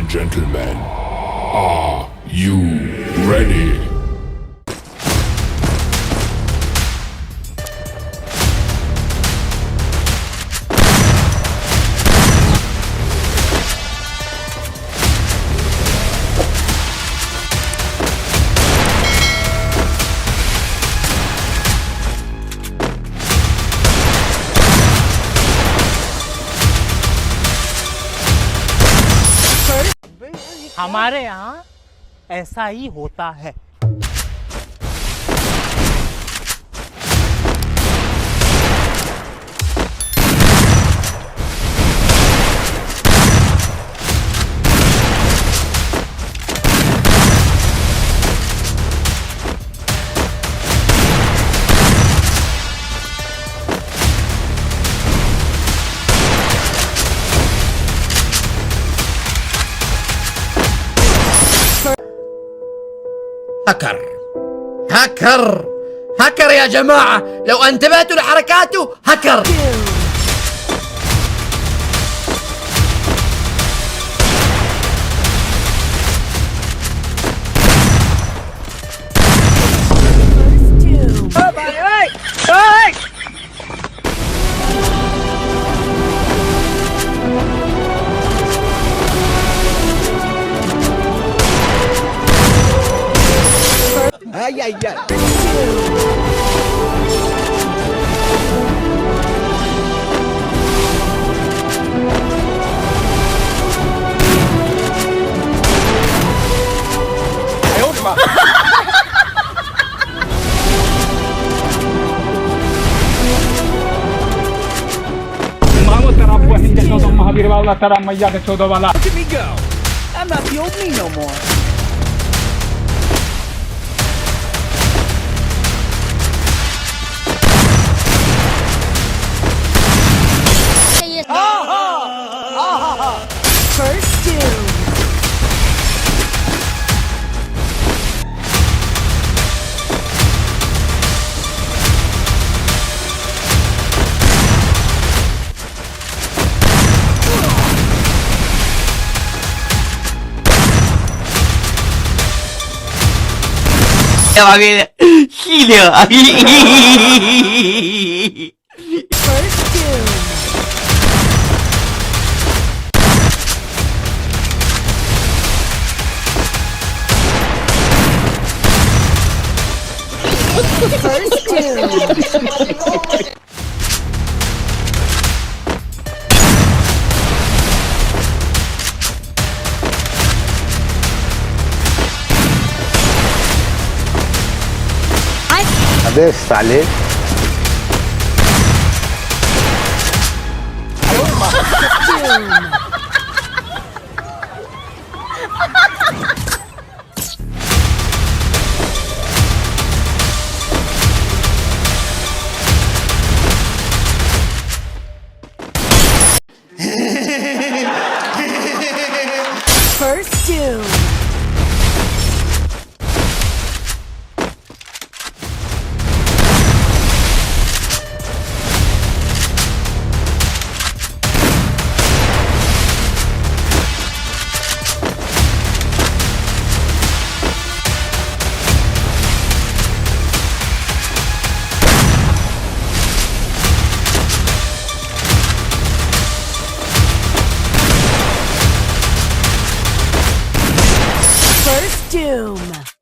and gentlemen, are you ready? हमारे यहाँ ऐसा ही होता है। هكر هكر هكر يا جماعة، لو انتبهتوا لحركاته هكر. Ay, ay, ay. Look at me go. I'm not the old me no more. First doom. First doom. First doom. अबे साले First doom. First doom.